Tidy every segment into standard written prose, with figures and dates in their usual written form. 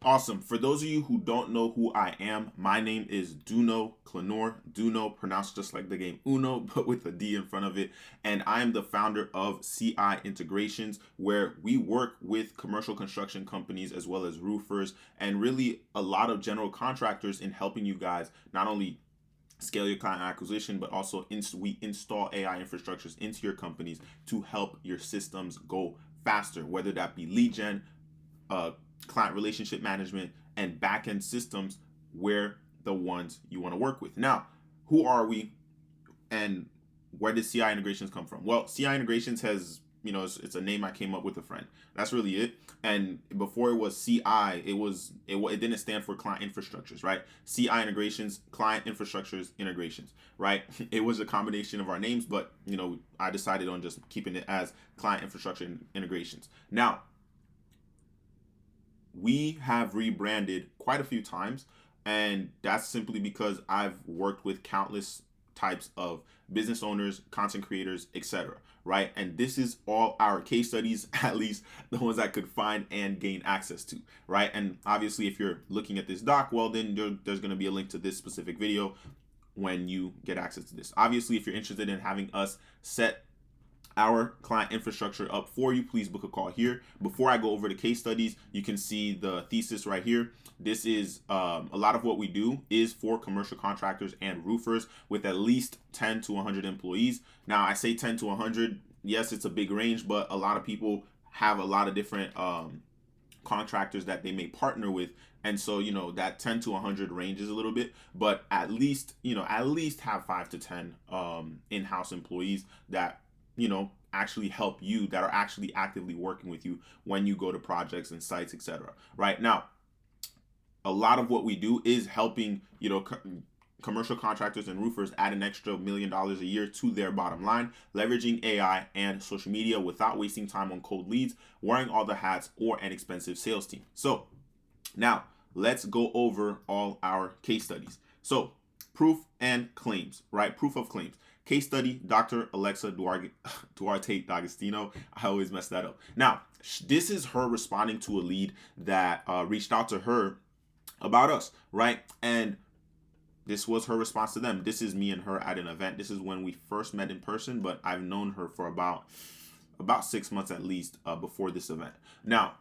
Awesome. For those of you who don't know who I am, my name is Duno Clenor. Duno, pronounced just like the game Uno, but with a D in front of it. And I am the founder of CI Integrations, where we work with commercial construction companies as well as roofers and really a lot of general contractors in helping you guys not only scale your client acquisition, but also we install AI infrastructures into your companies to help your systems go faster, whether that be lead gen, uh, client relationship management, and backend systems where the ones you want to work with. Now, who are we and where did CI integrations come from? Well, CI integrations has, it's a name I came up with a friend. That's really it. And before it was CI, it didn't stand for client infrastructures, right? CI integrations, client infrastructures integrations, right? It was a combination of our names, but I decided on just keeping it as client infrastructure integrations. Now, we have rebranded quite a few times, and that's simply because I've worked with countless types of business owners, content creators, etc., right? And this is all our case studies, at least the ones I could find and gain access to, right? And obviously, if you're looking at this doc, well, then there's going to be a link to this specific video when you get access to this. Obviously, if you're interested in having us set our client infrastructure up for you, please book a call here. Before I go over the case studies, you can see the thesis right here. This is a lot of what we do is for commercial contractors and roofers with at least 10 to 100 employees. Now, I say 10 to 100. Yes, it's a big range, but a lot of people have a lot of different contractors that they may partner with. And so, that 10 to 100 ranges a little bit, but at least have 5 to 10 in-house employees that actually help you, that are actually actively working with you when you go to projects and sites, etc. Right now, a lot of what we do is helping commercial contractors and roofers add an extra $1 million a year to their bottom line, leveraging AI and social media without wasting time on cold leads, wearing all the hats, or an expensive sales team. So now let's go over all our case studies. So proof and claims, right? Proof of claims. Case study, Dr. Alexa Duarte D'Agostino. I always mess that up. Now, this is her responding to a lead that reached out to her about us, right? And this was her response to them. This is me and her at an event. This is when we first met in person, but I've known her for about 6 months at least before this event. Now,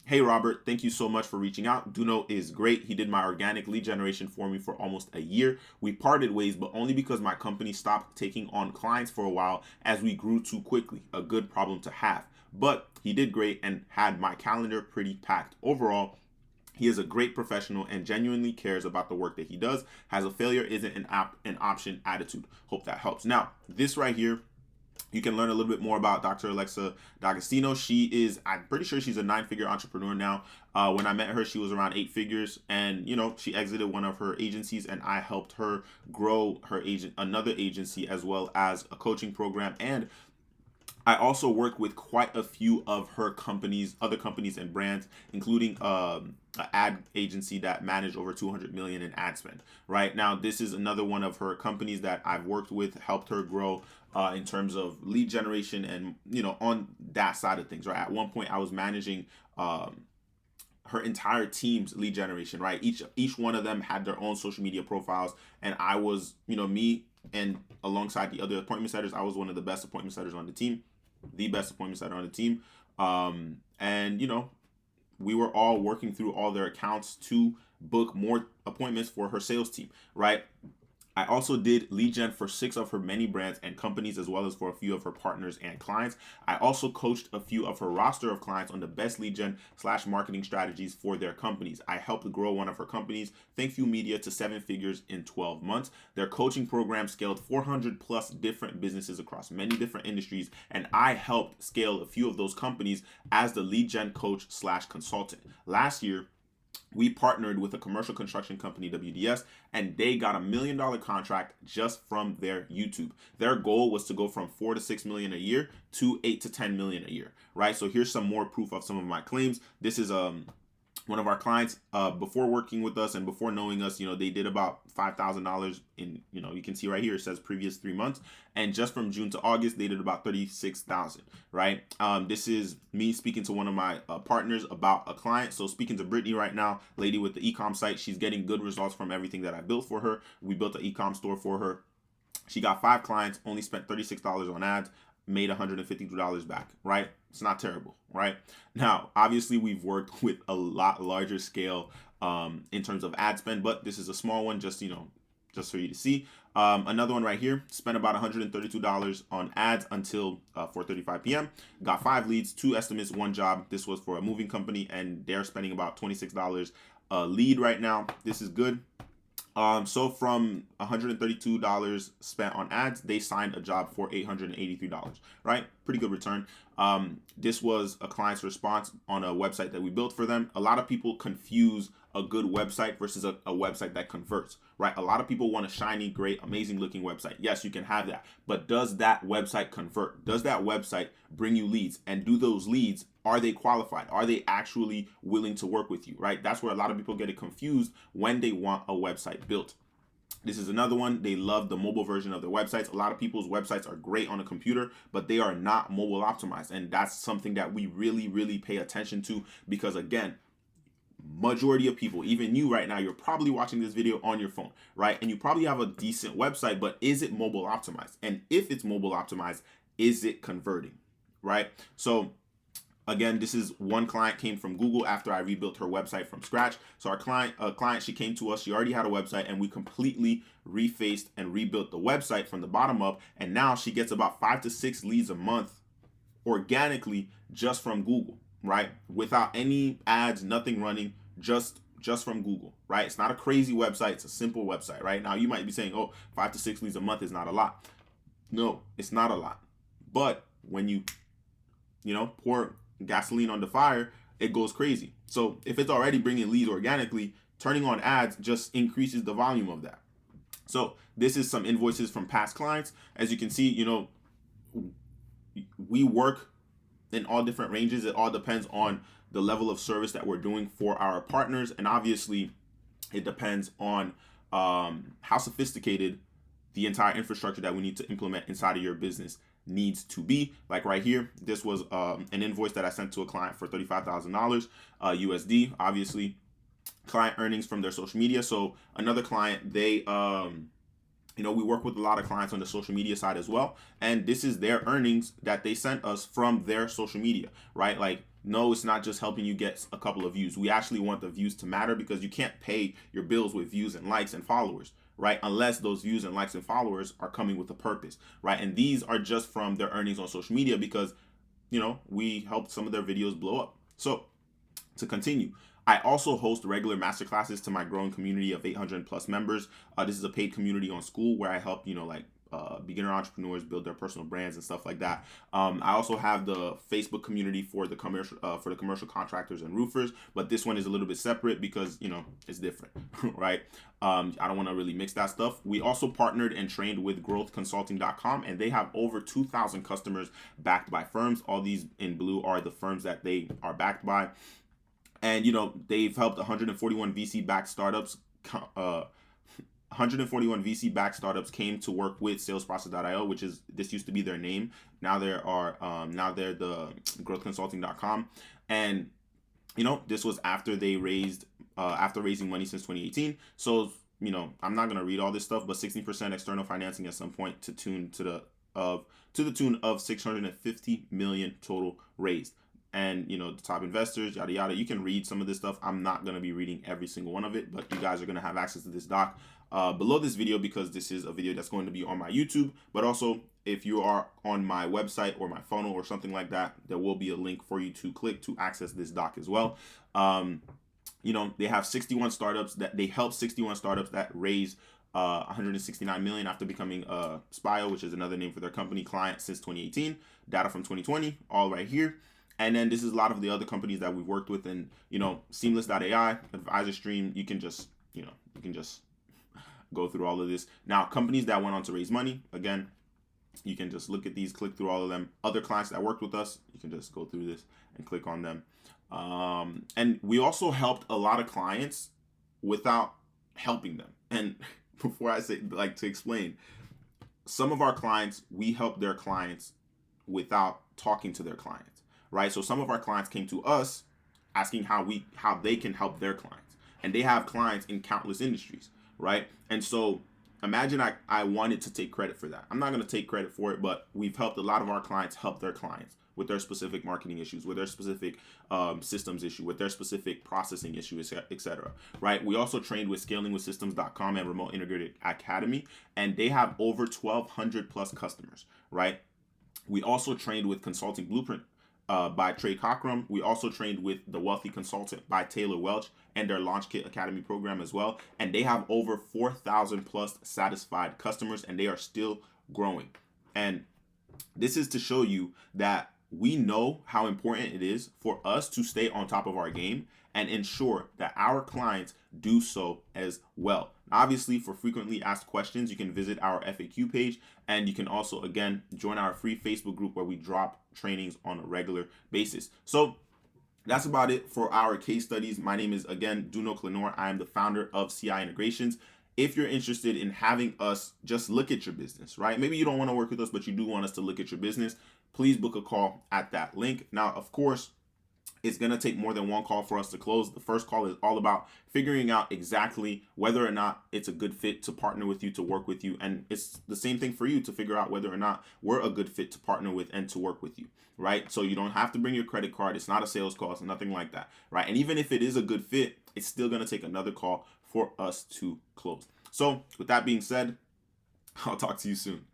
hey Robert, thank you so much for reaching out. Duno is great. He did my organic lead generation for me for almost a year. We parted ways, but only because my company stopped taking on clients for a while as we grew too quickly. A good problem to have. But he did great and had my calendar pretty packed. Overall, he is a great professional and genuinely cares about the work that he does. Has a failure isn't an option attitude. Hope that helps. Now, this right here, you can learn a little bit more about Dr. Alexa D'Agostino. I'm pretty sure she's a 9-figure entrepreneur now. When I met her, she was around 8 figures, and she exited one of her agencies, and I helped her grow another agency, as well as a coaching program. And I also work with quite a few of her other companies and brands, including an ad agency that managed over 200 million in ad spend. Right now, this is another one of her companies that I've worked with, helped her grow in terms of lead generation and on that side of things. Right, at one point I was managing her entire team's lead generation. Right, each one of them had their own social media profiles, and I was me and alongside the other appointment setters, I was one of the best appointment setters on the team. The best appointment setter on the team. And we were all working through all their accounts to book more appointments for her sales team, right? I also did lead gen for 6 of her many brands and companies, as well as for a few of her partners and clients. I also coached a few of her roster of clients on the best lead gen / marketing strategies for their companies. I helped grow one of her companies, ThankYou Media, to 7 figures in 12 months. Their coaching program scaled 400 plus different businesses across many different industries, and I helped scale a few of those companies as the lead gen coach / consultant. Last year, we partnered with a commercial construction company, WDS, and they got $1 million contract just from their YouTube. Their goal was to go from 4 to 6 million a year to 8 to 10 million a year, right? So here's some more proof of some of my claims. This is one of our clients, before working with us and before knowing us, they did about $5,000 in, you can see right here, it says previous 3 months. And just from June to August, they did about 36,000, right? This is me speaking to one of my partners about a client. So speaking to Brittany right now, lady with the e-com site, she's getting good results from everything that I built for her. We built an e-com store for her. She got 5 clients, only spent $36 on ads, made $152 back, right? It's not terrible, right? Now, obviously, we've worked with a lot larger scale in terms of ad spend, but this is a small one, just for you to see. Another one right here, spent about $132 on ads until 4:35 p.m. Got 5 leads, 2 estimates, 1 job. This was for a moving company, and they're spending about $26 a lead right now. This is good. So from $132 spent on ads, they signed a job for $883, right? Pretty good return. This was a client's response on a website that we built for them. A lot of people confuse a good website versus a website that converts, right? A lot of people want a shiny, great, amazing looking website. Yes, you can have that, but does that website convert? Does that website bring you leads? And do those leads, are they qualified? Are they actually willing to work with you, right? That's where a lot of people get it confused when they want a website built. This is another one. They love the mobile version of their websites. A lot of people's websites are great on a computer, but they are not mobile optimized. And that's something that we really, really pay attention to, because again, majority of people, even you right now, you're probably watching this video on your phone, right? And you probably have a decent website, but is it mobile optimized? And if it's mobile optimized, is it converting, right? So again, this is one client came from Google after I rebuilt her website from scratch. So our client, she came to us, she already had a website, and we completely refaced and rebuilt the website from the bottom up. And now she gets about 5 to 6 leads a month organically just from Google, right? Without any ads, nothing running, just from Google, right? It's not a crazy website. It's a simple website, right? Now you might be saying, oh, 5 to 6 leads a month is not a lot. No, it's not a lot. But when you pour gasoline on the fire, it goes crazy. So if it's already bringing leads organically, turning on ads just increases the volume of that. So this is some invoices from past clients. As you can see, we work in all different ranges. It all depends on the level of service that we're doing for our partners. And obviously it depends on how sophisticated the entire infrastructure that we need to implement inside of your business needs to be. Like right here, this was an invoice that I sent to a client for $35,000 USD. Obviously, client earnings from their social media. So another client, they we work with a lot of clients on the social media side as well, and this is their earnings that they sent us from their social media, right? Like, no, it's not just helping you get a couple of views. We actually want the views to matter, because you can't pay your bills with views and likes and followers, right? Unless those views and likes and followers are coming with a purpose, right? And these are just from their earnings on social media, because, we helped some of their videos blow up. So to continue, I also host regular masterclasses to my growing community of 800 plus members. This is a paid community on School where I help, beginner entrepreneurs build their personal brands and stuff like that. I also have the Facebook community for the commercial contractors and roofers, but this one is a little bit separate because it's different, right? I don't want to really mix that stuff. We also partnered and trained with growthconsulting.com, and they have over 2,000 customers backed by firms. All these in blue are the firms that they are backed by. And, they've helped 141 VC-backed startups. 141 VC-backed startups came to work with salesprocess.io, this used to be their name. Now they're the growthconsulting.com. And, this was after they after raising money since 2018. So, I'm not going to read all this stuff, but 60% external financing at some point to the tune of 650 million total raised. And the top investors, yada yada. You can read some of this stuff. I'm not going to be reading every single one of it, but you guys are going to have access to this doc below this video, because this is a video that's going to be on my YouTube. But also, if you are on my website or my funnel or something like that, there will be a link for you to click to access this doc as well. They have 61 startups that they help 61 startups that raise 169 million after becoming Spio, which is another name for their company, client since 2018. Data from 2020, all right here. And then this is a lot of the other companies that we've worked with, and Seamless.ai, AdvisorStream. You can just go through all of this. Now, companies that went on to raise money, again, you can just look at these, click through all of them. Other clients that worked with us, you can just go through this and click on them. And we also helped a lot of clients without helping them. And before I say, like, to explain, some of our clients, we help their clients without talking to their clients, right? So some of our clients came to us asking how they can help their clients, and they have clients in countless industries, right? And so imagine I wanted to take credit for that. I'm not going to take credit for it, but we've helped a lot of our clients help their clients with their specific marketing issues, with their specific systems issue, with their specific processing issue, etc. Right? We also trained with scalingwithsystems.com and Remote Integrated Academy, and they have over 1,200 plus customers, right? We also trained with Consulting Blueprint by Trey Cockrum. We also trained with The Wealthy Consultant by Taylor Welch and their Launch Kit Academy program as well. And they have over 4,000 plus satisfied customers, and they are still growing. And this is to show you that we know how important it is for us to stay on top of our game and ensure that our clients do so as well. Obviously, for frequently asked questions, you can visit our FAQ page, and you can also, again, join our free Facebook group where we drop trainings on a regular basis. So that's about it for our case studies. My name is, again, Duno Clenor. I am the founder of CI Integrations. If you're interested in having us just look at your business, right? Maybe you don't want to work with us, but you do want us to look at your business, please book a call at that link. Now, of course, it's going to take more than one call for us to close. The first call is all about figuring out exactly whether or not it's a good fit to partner with you, to work with you. And it's the same thing for you to figure out whether or not we're a good fit to partner with and to work with you, right? So you don't have to bring your credit card. It's not a sales call. It's nothing like that, right? And even if it is a good fit, it's still going to take another call for us to close. So with that being said, I'll talk to you soon.